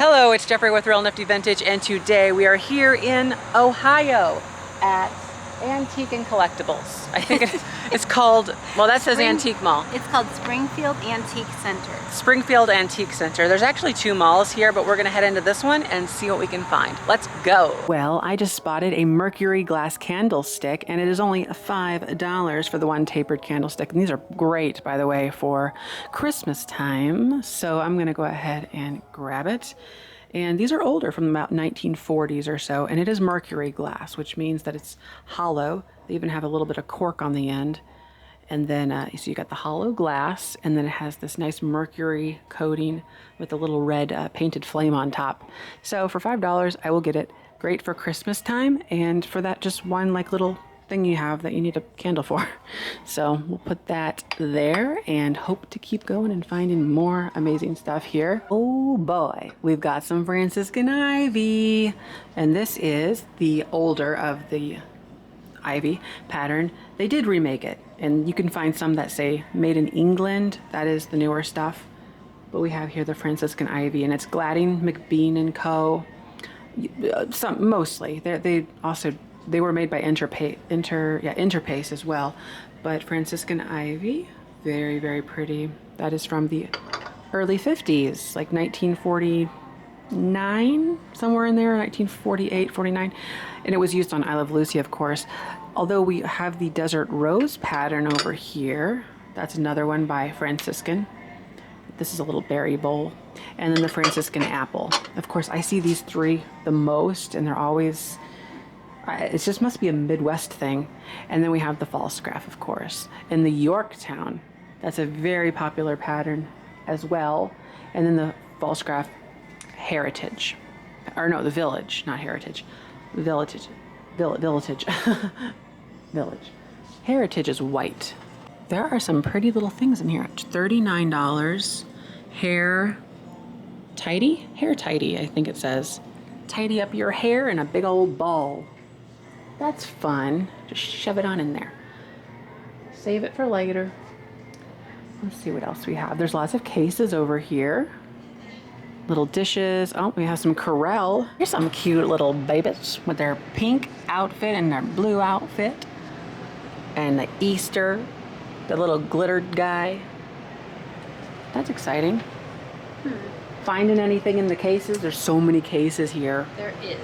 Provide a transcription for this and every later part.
Hello, it's Jeffrey with Real Nifty Vintage, and today we are here in Ohio at Antique and Collectibles. I think it's called, well, that says Antique Mall. It's called Springfield Antique Center. Springfield Antique Center. There's actually two malls here, but we're gonna head into this one and see what we can find. Let's go. Well, I just spotted a mercury glass candlestick, and it is only $5 for the one tapered candlestick. And these are great, by the way, for Christmas time. So I'm gonna go ahead and grab it. And these are older, from about 1940s or so, and it is mercury glass, which means that it's hollow. They even have a little bit of cork on the end. And then, so you got the hollow glass, and then it has this nice mercury coating with a little red painted flame on top. So for $5, I will get it. Great for Christmas time, and for that just one like little thing you have that you need a candle for. So we'll put that there and hope to keep going and finding more amazing stuff here. Oh boy, we've got some Franciscan ivy, and this is the older of the ivy pattern. They did remake it, and you can find some that say made in England. That is the newer stuff, but we have here the Franciscan ivy, and it's Gladding, McBean and Co. Some mostly they were made by Interpace as well, but Franciscan ivy, very, very pretty. That is from the early 50s, like 1949, somewhere in there, 1948, 49. And it was used on I Love Lucy, of course. Although we have the Desert Rose pattern over here. That's another one by Franciscan. This is a little berry bowl. And then the Franciscan apple. Of course, I see these three the most, and they're always, it just must be a Midwest thing. And then we have the Falstaff, of course. And the Yorktown, that's a very popular pattern as well. And then the Falstaff Heritage. Or no, the Village, not Heritage. Village. Heritage is white. There are some pretty little things in here. $39. Hair tidy, I think it says. Tidy up your hair in a big old ball. That's fun. Just shove it on in there. Save it for later. Let's see what else we have. There's lots of cases over here. Little dishes. Oh, we have some Corelle. Here's some cute little babies with their pink outfit and their blue outfit. And the Easter, the little glittered guy. That's exciting. Finding anything in the cases? There's so many cases here. There is.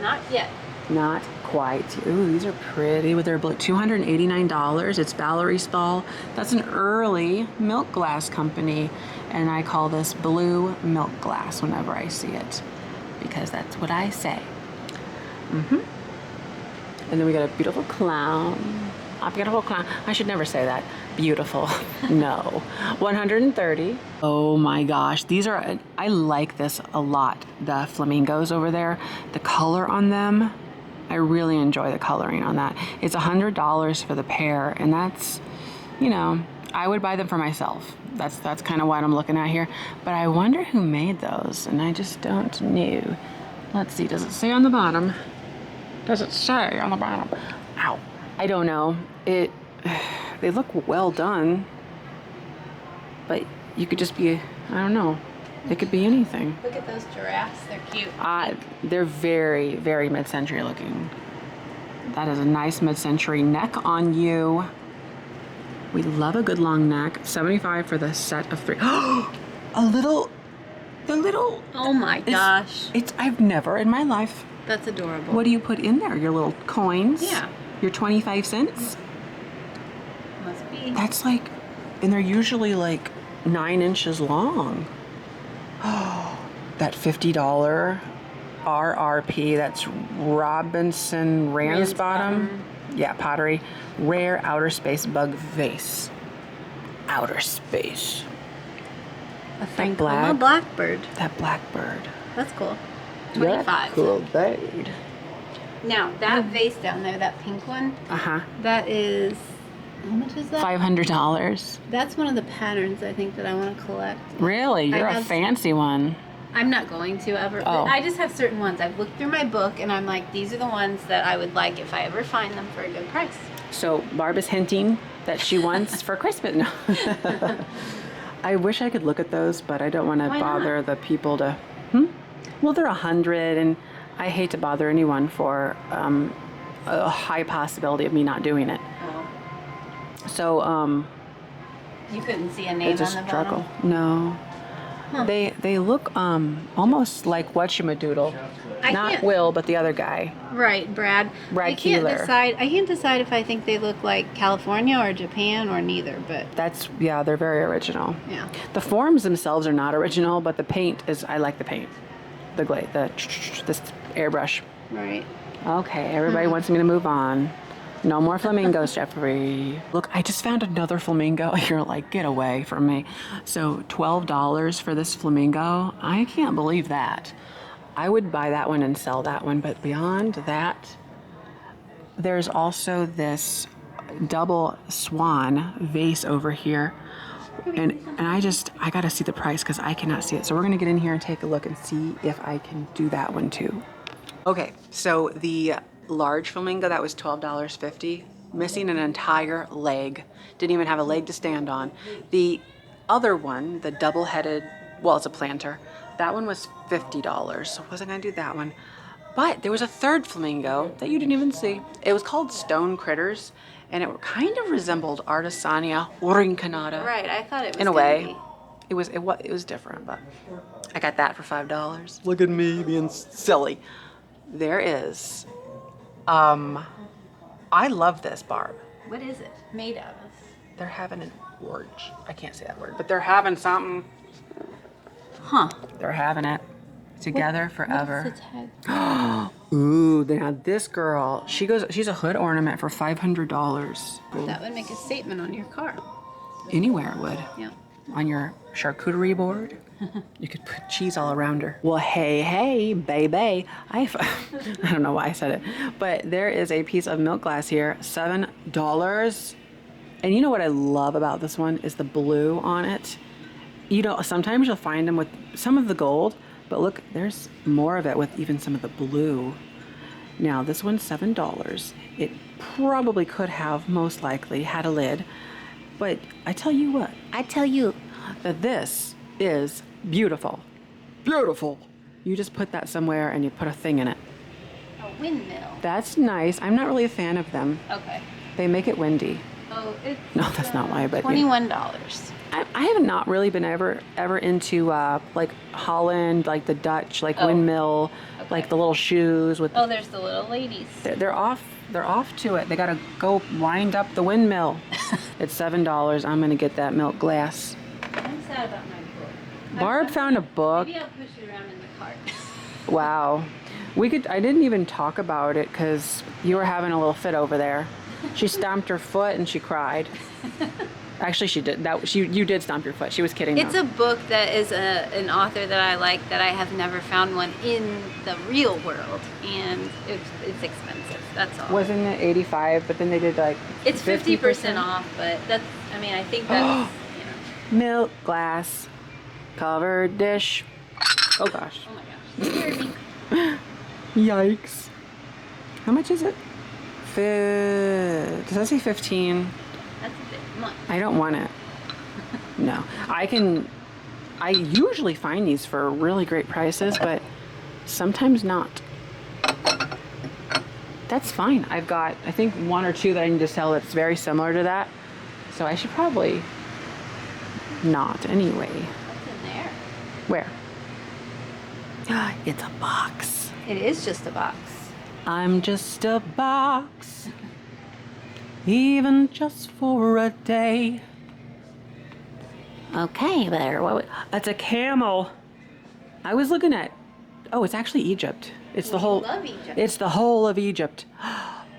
Not yet. Not quite. Ooh, these are pretty with their blue. $289. It's Valerie Stahl. That's an early milk glass company, and I call this blue milk glass whenever I see it, because that's what I say. And then we got a beautiful clown. A beautiful clown. I should never say that. Beautiful. No. $130. Oh my gosh. These are, I like this a lot. The flamingos over there. The color on them, I really enjoy the coloring on that. It's $100 for the pair, and that's, you know, I would buy them for myself. That's kind of what I'm looking at here. But I wonder who made those, and I just don't know. Let's see. Does it say on the bottom? Does it say on the bottom? Ow. I don't know. They look well done, but you could just be, I don't know. It could be anything. Look at those giraffes. They're cute. They're very, very mid-century looking. That is a nice mid-century neck on you. We love a good long neck. $75 for the set of three. The little. Oh my gosh. I've never in my life. That's adorable. What do you put in there? Your little coins? Yeah. Your 25 cents? Must be. That's like, and they're usually like 9 inches long. Oh, that $50 RRP, that's Robinson Ransbottom. Yeah, Pottery. Rare outer space bug vase. Outer space. A Frankoma blackbird. That blackbird. That's cool. $25. That's cool bird. Now, that vase down there, that pink one, that is, how much is that? $500. That's one of the patterns I think that I want to collect. Really? You're a fancy one. I'm not going to ever. Oh. I just have certain ones. I've looked through my book, and I'm like, these are the ones that I would like if I ever find them for a good price. So Barb is hinting that she wants for Christmas. No. I wish I could look at those, but I don't want to bother the people to... Well, they're 100, and I hate to bother anyone for a high possibility of me not doing it. Oh. So, You couldn't see a name it's a on the struggle. bottom? No. Huh. They look almost like whatchamadoodle. Not Will, but the other guy. Right, Brad. Brad I can't Keeler. decide if I think they look like California or Japan or neither, but Yeah, they're very original. yeah. The forms themselves are not original, but the paint is, I like the paint. This airbrush. Right. Okay, everybody wants me to move on. No more flamingos, Jeffrey. Look, I just found another flamingo. You're like, get away from me. So $12 for this flamingo. I can't believe that. I would buy that one and sell that one, but beyond that, there's also this double swan vase over here. And I gotta see the price because I cannot see it. So we're gonna get in here and take a look and see if I can do that one too. Okay, so the large flamingo, that was $12.50, missing an entire leg. Didn't even have a leg to stand on. The other one, the double-headed, well, it's a planter, that one was $50, so I wasn't gonna do that one. But there was a third flamingo that you didn't even see. It was called Stone Critters, and it kind of resembled Artisania rinconata. Right, I thought it was in a way. It was different, but I got that for $5. Look at me being silly. There is, I love this, Barb. What is it made of? They're having an orgy. I can't say that word, but they're having something. Huh. They're having it together forever. What's the tag? Ooh, now this girl, she's a hood ornament for $500. That would make a statement on your car. Anywhere it would. Yeah. On your charcuterie board. You could put cheese all around her. Well, hey, baby. I don't know why I said it, but there is a piece of milk glass here, $7. And you know what I love about this one is the blue on it. You know, sometimes you'll find them with some of the gold, but look, there's more of it with even some of the blue. Now, this one's $7. It probably could have, most likely, had a lid, but I tell you that this is beautiful. Beautiful. You just put that somewhere and you put a thing in it. A windmill. That's nice. I'm not really a fan of them. Okay. They make it windy. Oh, it's No, that's not why, but $21. I have not really been ever into like Holland, like the Dutch, like windmill, like the little shoes with. Oh, there's the little ladies. They're off to it. They gotta go wind up the windmill. It's $7. I'm gonna get that milk glass. I'm sad about my book. Barb found a book. Maybe I'll push it around in the cart. Wow. I didn't even talk about it because you were having a little fit over there. She stomped her foot and she cried. Actually, she did. You did stomp your foot. She was kidding. It's though. a book that is an author that I like, that I have never found one in the real world, and it's expensive. That's all. Wasn't it 85? But then they did like. It's 50% off, but that's. I mean, I think that's. Milk glass, covered dish. Oh gosh. Oh my gosh. You heard me. Yikes. How much is it? Does that say 15? That's a bit much. I don't want it. No. I usually find these for really great prices, but sometimes not. That's fine. I've got, I think, one or two that I need to sell that's very similar to that. So I should probably not anyway. What's in there? Where? It's a box. It is just a box. I'm just a box, even just for a day. Okay, there. That's a camel. I was looking at. Oh, it's actually Egypt. It's the whole. Love Egypt. It's the whole of Egypt.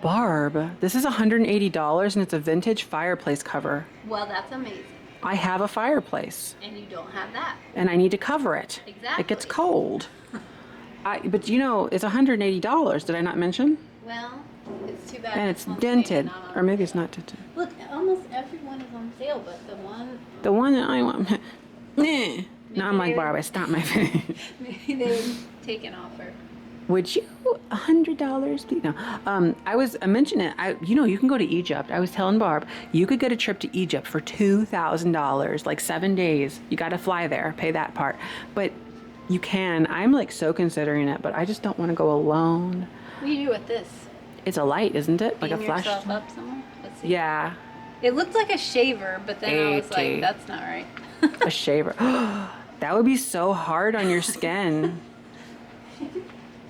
Barb, this is $180 and it's a vintage fireplace cover. Well, that's amazing. I have a fireplace. And you don't have that. And I need to cover it. Exactly. It gets cold. But you know, it's $180. Did I not mention? Well, it's too bad. And it's on dented. sale, not on Or maybe it's not dented. Look, almost everyone is on sale, but The one that I want. Now I'm like, Barb, I stopped my face. maybe they would take an offer. Would you $100, please? No. I was mentioning it. You can go to Egypt. I was telling Barb, you could get a trip to Egypt for $2,000, like 7 days. You got to fly there, pay that part. But You can. I'm like so considering it, but I just don't want to go alone. What do you do with this? It's a light, isn't it? Like a Beam flash. yourself up somewhere? Let's see. Yeah, It looked like a shaver, but then I was like, that's not right. a shaver. That would be so hard on your skin.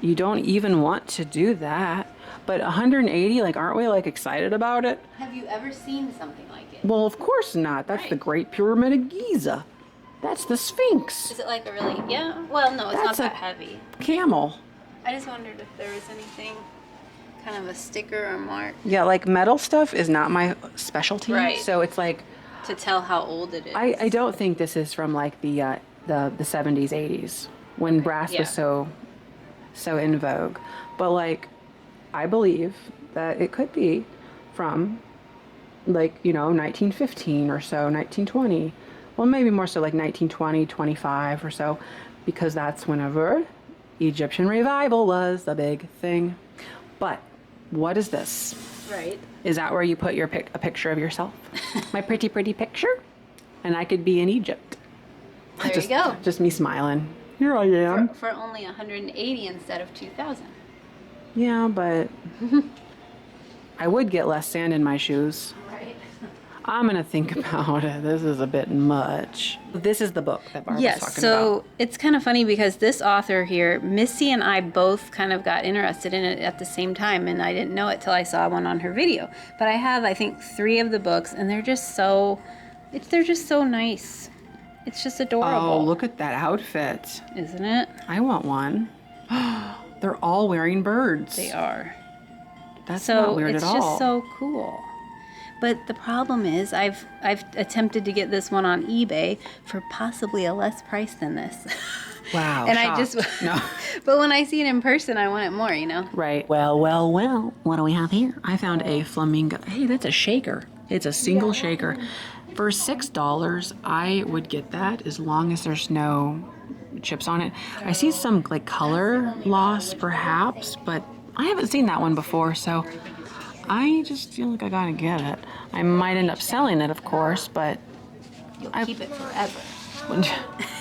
You don't even want to do that. But 180, like, aren't we like excited about it? Have you ever seen something like it? Well, of course not. That's the Right. Great Pyramid of Giza. That's the Sphinx. Is it like a really, yeah? Well, no, it's That's not a- that heavy. Camel. I just wondered if there was anything, kind of a sticker or mark, Yeah, like metal stuff is not my specialty. Right. So it's like, to tell how old it is. I don't think this is from like the 70s, 80s when brass yeah. was so in vogue. But like, I believe that it could be from like, 1915 or so, 1920. Well, maybe more so like 1920, 25 or so, because that's whenever Egyptian revival was the big thing. But what is this? Right. Is that where you put a picture of yourself? My pretty, pretty picture? And I could be in Egypt. There you go. Just me smiling. Here I am. For only 180 instead of 2,000. Yeah, but I would get less sand in my shoes. Right. I'm going to think about it. This is a bit much. This is the book that Barb was Yes, talking so about. it's kind of funny because this author here, Missy and I both kind of got interested in it at the same time, and I didn't know it till I saw one on her video. But I have, I think, 3 of the books, and they're just so nice. It's just adorable. Oh, look at that outfit. Isn't it? I want one. They're all wearing birds. They are. That's So not weird it's at all. just so cool. But the problem is, I've attempted to get this one on eBay for possibly a less price than this. Wow. And shocked. No. But when I see it in person, I want it more, you know? Right. Well. What do we have here? I found a flamingo. Hey, that's a shaker. It's a single shaker. For $6, I would get that as long as there's no chips on it. I see some like color loss perhaps, but I haven't seen that one before, so I just feel like I gotta get it. I might end up selling it, of course, but You'll keep it forever.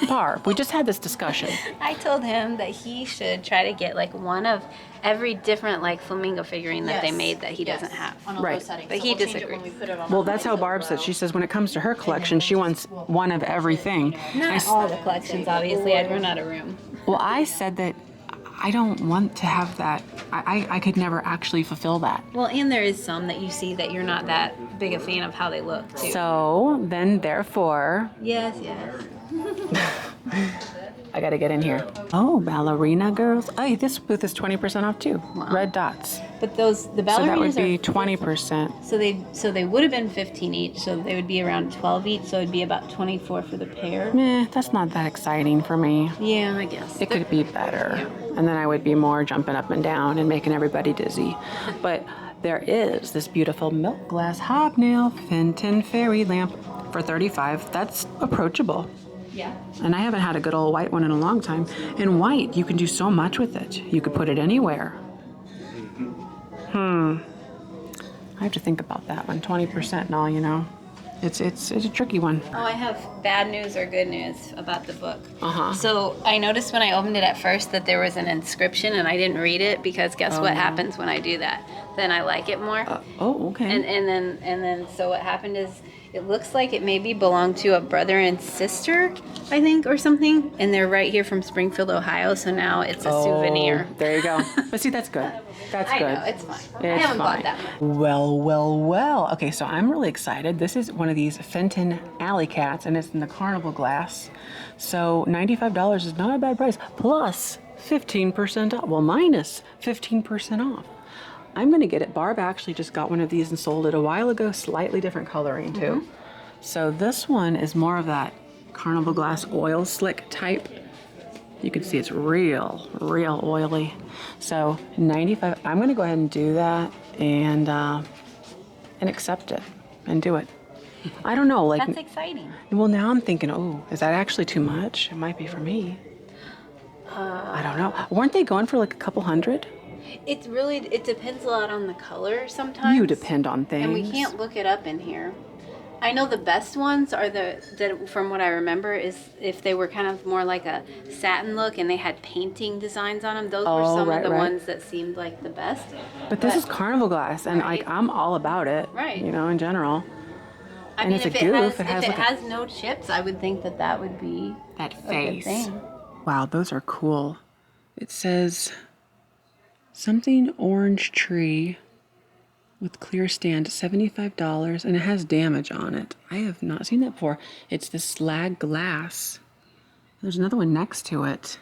Barb, we just had this discussion. I told him that he should try to get like one of every different like flamingo figurine that they made that he doesn't have. On a Right. low setting. But So he we'll change it disagrees. when we put it on Well, a that's high how so Barb said. low. She says when it comes to her collection, she wants one of everything. Not all the collections, obviously. I'd run out of room. Well, I said that I don't want to have that. I could never actually fulfill that. Well, and there is some that you see that you're not that big a fan of how they look, too. So then, therefore, Yes. I gotta get in here. Oh, ballerina girls. Oh, this booth is 20% off too. Red dots. But the So that ballerinas would be are 20%. so they would have been 15 each, so they would be around 12 each, so it'd be about 24 for the pair. Meh, that's not that exciting for me. Yeah, I guess. It could be better. And then I would be more jumping up and down and making everybody dizzy. But there is this beautiful milk glass hobnail Fenton fairy lamp for $35. That's approachable. Yeah. And I haven't had a good old white one in a long time. And white, you can do so much with it. You could put it anywhere. I have to think about that one. 20% and all, you know. It's a tricky one. Oh, I have bad news or good news about the book. Uh-huh. So I noticed when I opened it at first that there was an inscription, and I didn't read it because guess what happens when I do that? Then I like it more. Oh, okay. And then so what happened is it looks like it maybe belonged to a brother and sister, I think, or something. And they're right here from Springfield, Ohio. So now it's a souvenir. There you go. But see, that's good. That's I good. know, it's fine. I It's haven't fine. bought that one. Well. Okay, so I'm really excited. This is one of these Fenton alley cats, and it's in the carnival glass. So $95 is not a bad price. Plus 15% off. Well, minus 15% off. I'm going to get it. Barb actually just got one of these and sold it a while ago. Slightly different coloring, too. So this one is more of that carnival glass oil slick type. You can see it's real oily. So 95, I'm gonna go ahead and do that and accept it and do it. I don't know, like, That's exciting. well, now I'm thinking, oh, is that actually too much? It might be for me. I don't know. Weren't they going for like a couple hundred? It depends a lot on the color sometimes. You depend on things. And we can't look it up in here. I know the best ones are that from what I remember is if they were kind of more like a satin look and they had painting designs on them. Those were some of the ones that seemed like the best. But this is carnival glass, and like I'm all about it. Right. You know, in general. I mean, if it has no chips, I would think that would be that a face. good thing. Wow, those are cool. It says something orange tree with clear stand, $75, and it has damage on it. I have not seen that before. It's this slag glass. There's another one next to it.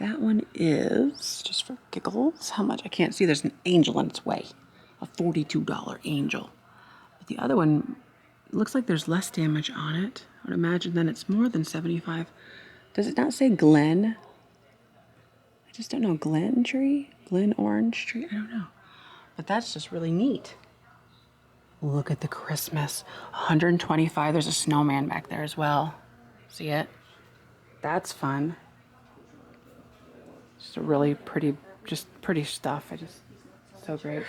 That one is, just for giggles, how much? I can't see. There's an angel in its way. A $42 angel. But the other one, it looks like there's less damage on it. I would imagine then it's more than 75. Does it not say Glen? I just don't know. Glen tree? Glen orange tree? I don't know. But that's just really neat. Look at the Christmas. 125. There's a snowman back there as well. See it? That's fun. Just a really pretty, just pretty stuff. So great.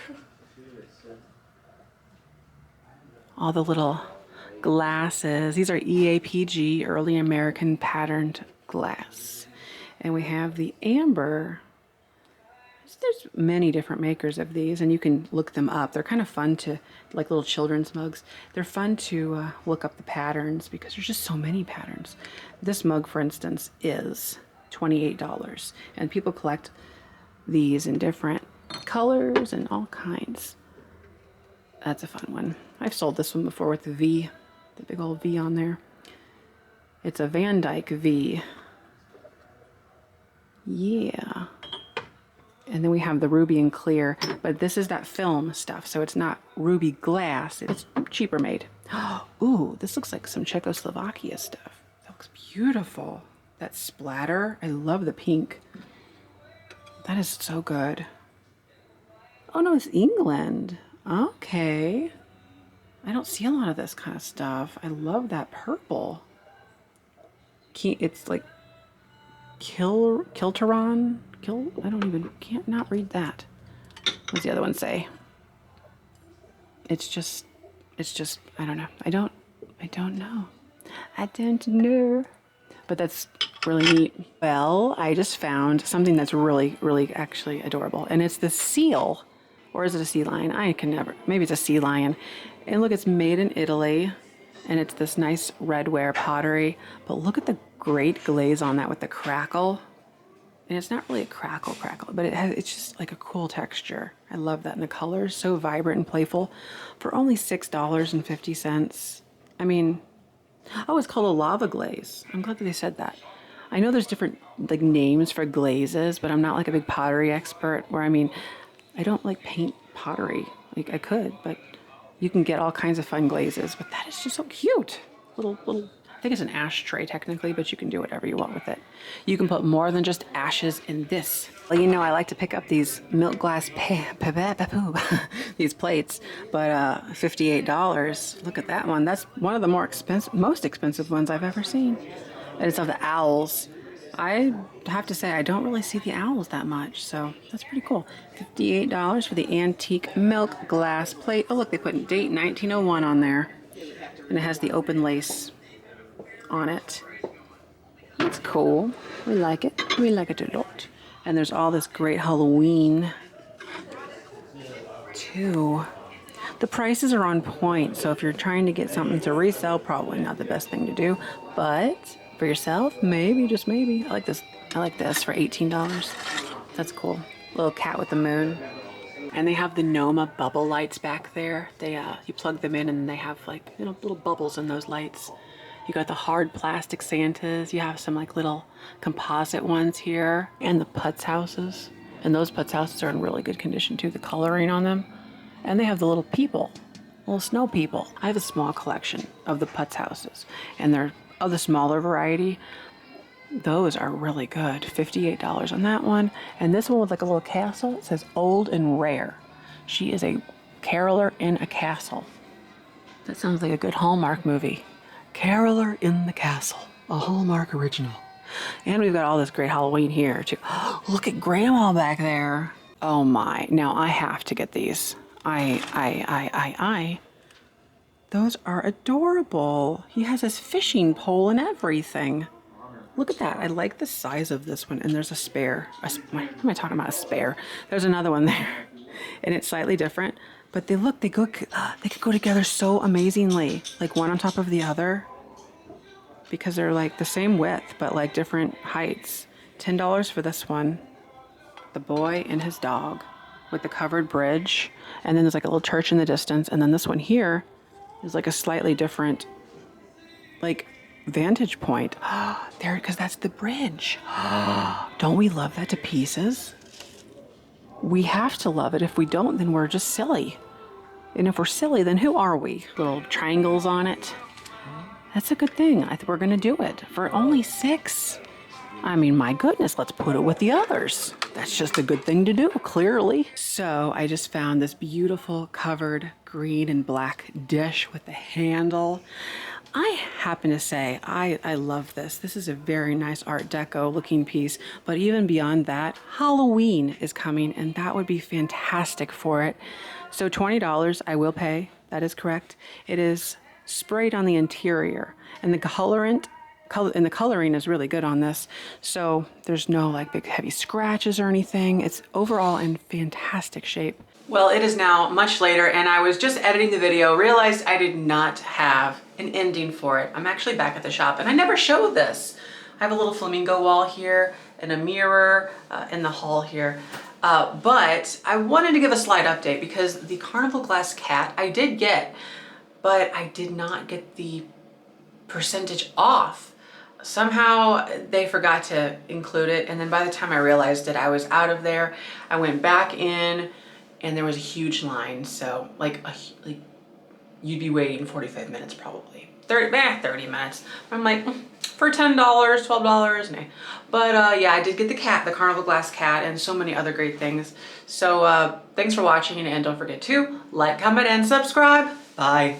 All the little glasses. These are EAPG, Early American Patterned Glass. And we have the amber. There's many different makers of these, and you can look them up. They're kind of fun to, like little children's mugs. They're fun to look up the patterns because there's just so many patterns. This mug, for instance, is $28, and people collect these in different colors and all kinds. That's a fun one. I've sold this one before with the V, the big old V on there. It's a Van Dyke V. Yeah. And then we have the ruby and clear, but this is that film stuff, so it's not ruby glass. It's cheaper made. Ooh, this looks like some Czechoslovakia stuff. That looks beautiful. That splatter. I love the pink. That is so good. Oh no, it's England. Okay. I don't see a lot of this kind of stuff. I love that purple. It's like Kilteron. Can't not read that. What's the other one say? It's just, I don't know. I don't know. I don't know. But that's really neat. Well, I just found something that's really, really actually adorable. And it's the seal. Or is it a sea lion? I can never. Maybe it's a sea lion. And look, it's made in Italy. And it's this nice redware pottery. But look at the great glaze on that with the crackle. And it's not really a crackle, but it's just like a cool texture. I love that. And the color is so vibrant and playful for only $6.50. I mean, oh, it's called a lava glaze. I'm glad that they said that. I know there's different like names for glazes, but I'm not like a big pottery expert where, I mean, I don't like paint pottery. Like I could, but you can get all kinds of fun glazes. But that is just so cute. Little, I think it's an ashtray technically, but you can do whatever you want with it. You can put more than just ashes in this. Well, you know, I like to pick up these milk glass these plates, but $58. Look at that one. That's one of the most expensive ones I've ever seen. And it's of the owls. I have to say, I don't really see the owls that much, so that's pretty cool. $58 for the antique milk glass plate. Oh, look, they put date 1901 on there. And it has the open lace on it. That's cool. We like it. We like it a lot. And there's all this great Halloween too. The prices are on point, so if you're trying to get something to resell, probably not the best thing to do. But for yourself, maybe, just maybe. I like this for $18. That's cool. Little cat with the moon. And they have the Noma bubble lights back there. They you plug them in and they have like, you know, little bubbles in those lights. You got the hard plastic Santas. You have some like little composite ones here, and the Putz houses. And those Putz houses are in really good condition too, the coloring on them. And they have the little people, little snow people. I have a small collection of the Putz houses, and they're of the smaller variety. Those are really good. $58 on that one. And this one with like a little castle, it says old and rare. She is a caroler in a castle. That sounds like a good Hallmark movie. Caroler in the Castle, a Hallmark original. And we've got all this great Halloween here too. Look at Grandma back there. Oh my, now I have to get these. The Those are adorable. He has his fishing pole and everything. Look at that. I like the size of this one. And there's a spare. What am I talking about? A spare. There's another one there. And it's slightly different. But they look, they could go together so amazingly. Like one on top of the other. Because they're like the same width, but like different heights. $10 for this one. The boy and his dog with the covered bridge. And then there's like a little church in the distance. And then this one here is like a slightly different, like, vantage point. There, because that's the bridge. Don't we love that to pieces? We have to love it. If we don't, then we're just silly. And if we're silly, then who are we? Little triangles on it. That's a good thing. I think we're gonna do it for only $6. I mean, my goodness, let's put it with the others. That's just a good thing to do, clearly. So I just found this beautiful covered green and black dish with the handle. I happen to say, I love this. This is a very nice Art Deco looking piece, but even beyond that, Halloween is coming and that would be fantastic for it. So $20 I will pay, that is correct. It is sprayed on the interior and the coloring is really good on this. So there's no like big heavy scratches or anything. It's overall in fantastic shape. Well, it is now much later and I was just editing the video, realized I did not have an ending for it. I'm actually back at the shop and I never showed this. I have a little flamingo wall here and a mirror in the hall here. But I wanted to give a slight update because the carnival glass cat I did get, but I did not get the percentage off. Somehow they forgot to include it. And then by the time I realized it, I was out of there. I went back in and there was a huge line. So like you'd be waiting 45 minutes probably. 30 minutes. I'm like, for $10, $12, nah. But yeah, I did get the cat, the carnival glass cat, and so many other great things. So thanks for watching and don't forget to like, comment, and subscribe. Bye.